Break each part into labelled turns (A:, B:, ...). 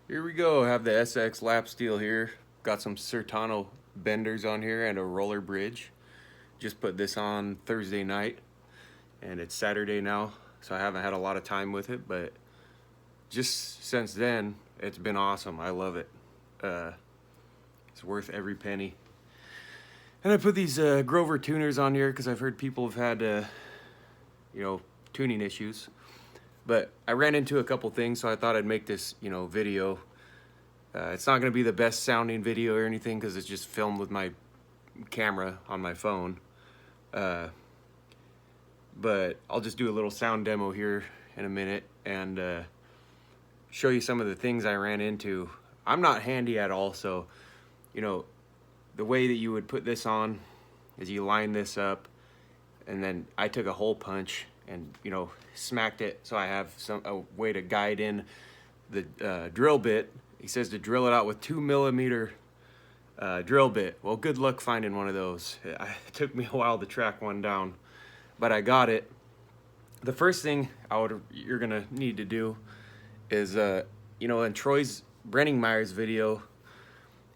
A: Here we go. I have the SX lap steel here. Got some Certano benders on here and a roller bridge. Just put this on Thursday night and it's Saturday now, so I haven't had a lot of time with it, but just since then, it's been awesome. I love it. It's worth every penny. And I put these Grover tuners on here because I've heard people have had, tuning issues. But I ran into a couple things, so I thought I'd make this, video. It's not going to be the best sounding video or anything because it's just filmed with my camera on my phone. But I'll just do a little sound demo here in a minute and show you some of the things I ran into. I'm not handy at all, so, the way that you would put this on is you line this up, and then I took a hole punch and smacked it so I have a way to guide in the drill bit. He says to drill it out with 2 millimeter drill bit. Well, good luck finding one of those. It took me a while to track one down, but I got it. The first thing you're gonna need to do is in Troy's Brenningmeyer's video,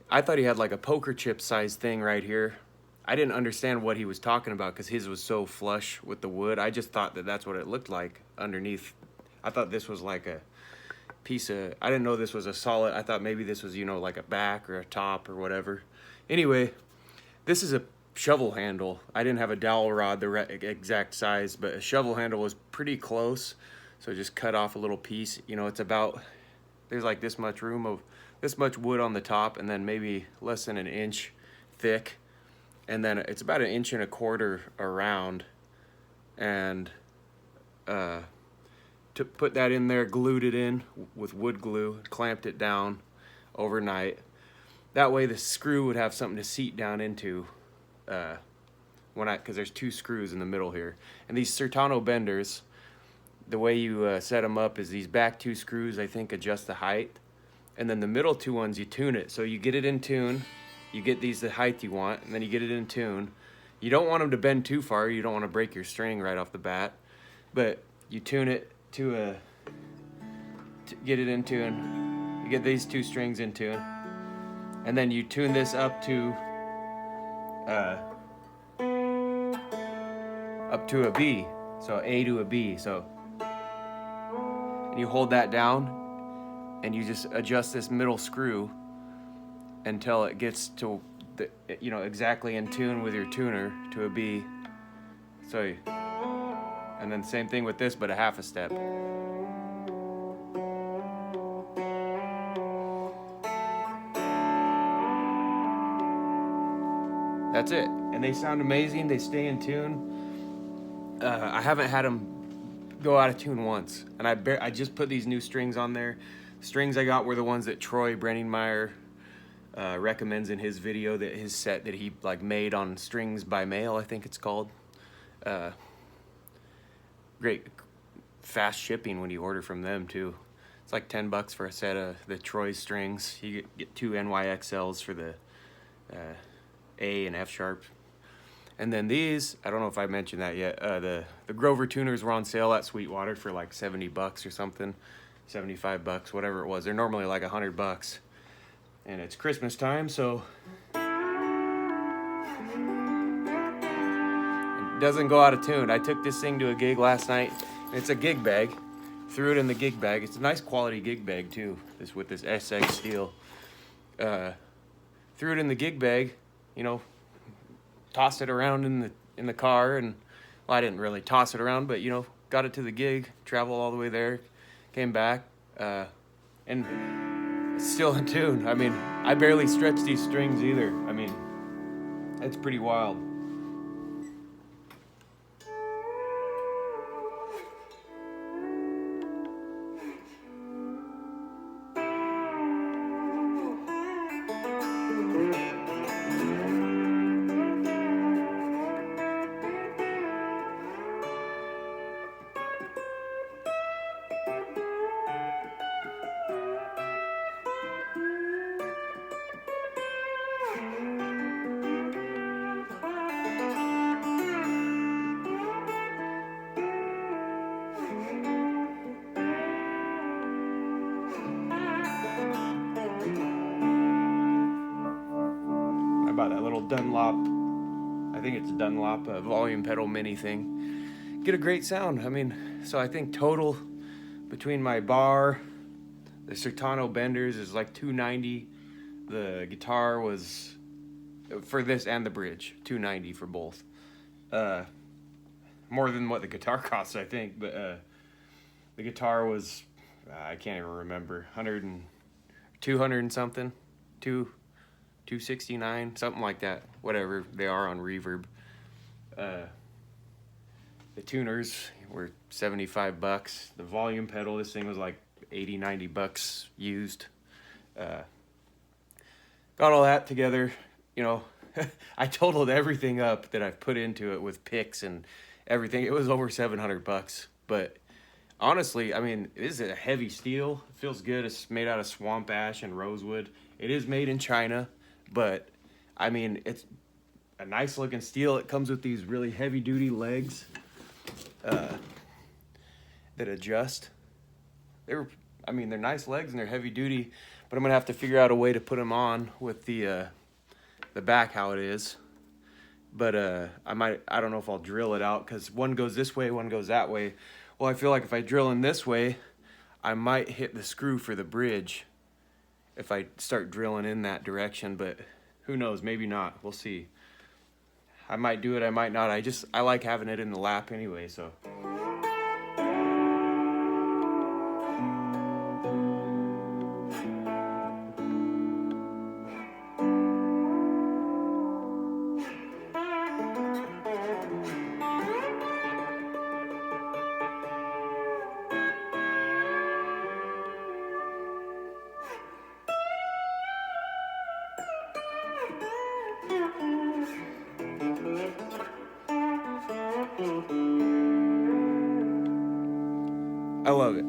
A: I thought he had like a poker chip size thing right here. I didn't understand what he was talking about because his was so flush with the wood. I just thought that that's what it looked like underneath. I thought this was like a piece of, I didn't know this was a solid. I thought maybe this was, like a back or a top or whatever. Anyway, this is a shovel handle. I didn't have a dowel rod the exact size, but a shovel handle was pretty close. So just cut off a little piece. It's about, there's like this much room of, this much wood on the top, and then maybe less than an inch thick. And then it's about 1.25 inches around, and to put that in there, glued it in with wood glue, clamped it down overnight. That way the screw would have something to seat down into because there's 2 screws in the middle here. And these Certano benders, the way you set them up is these back 2 screws, I think, adjust the height. And then the middle 2 ones, you tune it. So you get it in tune. You get these the height you want, and then you get it in tune. You don't want them to bend too far. You don't want to break your string right off the bat. But you tune it to get it in tune. You get these 2 strings in tune. And then you tune this up to a B. So A to a B. So, and you hold that down, and you just adjust this middle screw until it gets to exactly in tune with your tuner to a B. So, and then same thing with this, but a half a step. That's it, and they sound amazing. They stay in tune. I haven't had them go out of tune once, and I just put these new strings on there. The strings I got were the ones that Troy Brenningmeyer recommends in his video, that his set that he made on strings by mail, I think it's called. Great, fast shipping when you order from them too. It's like $10 for a set of the Troy strings. You get 2 NYXLs for the A and F sharp. And then these, I don't know if I mentioned that yet. The Grover tuners were on sale at Sweetwater for like $70 or something, $75, whatever it was. They're normally like $100. And it's Christmas time, so it doesn't go out of tune. I took this thing to a gig last night. It's a gig bag. Threw it in the gig bag. It's a nice quality gig bag too. With this SX steel. Threw it in the gig bag. Tossed it around in the car, and well, I didn't really toss it around, but got it to the gig. Traveled all the way there, came back, and it's still in tune. I mean, I barely stretch these strings either. I mean, it's pretty wild. Got that little Dunlop, I think it's Dunlop volume pedal mini thing. Get a great sound. I mean, so I think total between my bar, the Certano Benders is like $290. The guitar was, for this and the bridge, $290 for both. More than what the guitar costs, I think, but the guitar was, I can't even remember, 200 and something, 269, something like that, whatever they are on Reverb. The tuners were $75. The volume pedal, this thing was like $80-90 used. Got all that together, you know. I totaled everything up that I've put into it with picks and everything. It was over $700, but honestly, I mean, it is a heavy steel. It feels good. It's made out of swamp ash and rosewood. It is made in China, but I mean, it's a nice looking steel. It comes with these really heavy duty legs that adjust. They're nice legs and they're heavy duty, but I'm gonna have to figure out a way to put them on with the back how it is. But I don't know if I'll drill it out, because one goes this way, one goes that way. Well, I feel like if I drill in this way, I might hit the screw for the bridge if I start drilling in that direction, but who knows, maybe not. We'll see. I might do it, I might not. I like having it in the lap anyway, so. I love it.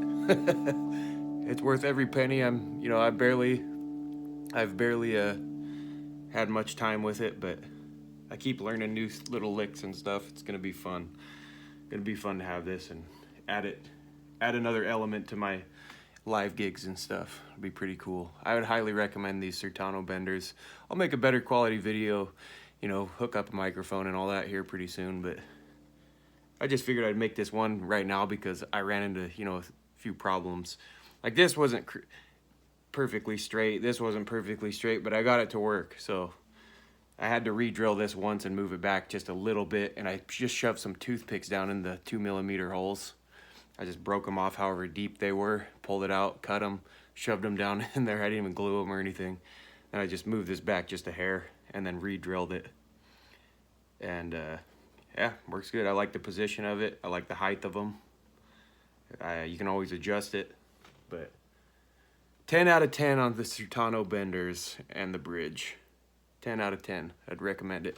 A: It's worth every penny. I've barely had much time with it, but I keep learning new little licks and stuff. It's gonna be fun. Gonna be fun to have this and add another element to my live gigs and stuff. It'd be pretty cool. I would highly recommend these Certano Benders. I'll make a better quality video, hook up a microphone and all that here pretty soon, but I just figured I'd make this one right now because I ran into, a few problems. Like this wasn't perfectly straight. This wasn't perfectly straight, but I got it to work. So I had to re-drill this once and move it back just a little bit. And I just shoved some toothpicks down in the 2mm holes. I just broke them off however deep they were, pulled it out, cut them, shoved them down in there. I didn't even glue them or anything. And I just moved this back just a hair and then re-drilled it. And, yeah, works good. I like the position of it. I like the height of them. You can always adjust it. But 10 out of 10 on the Certano Benders and the bridge. 10 out of 10. I'd recommend it.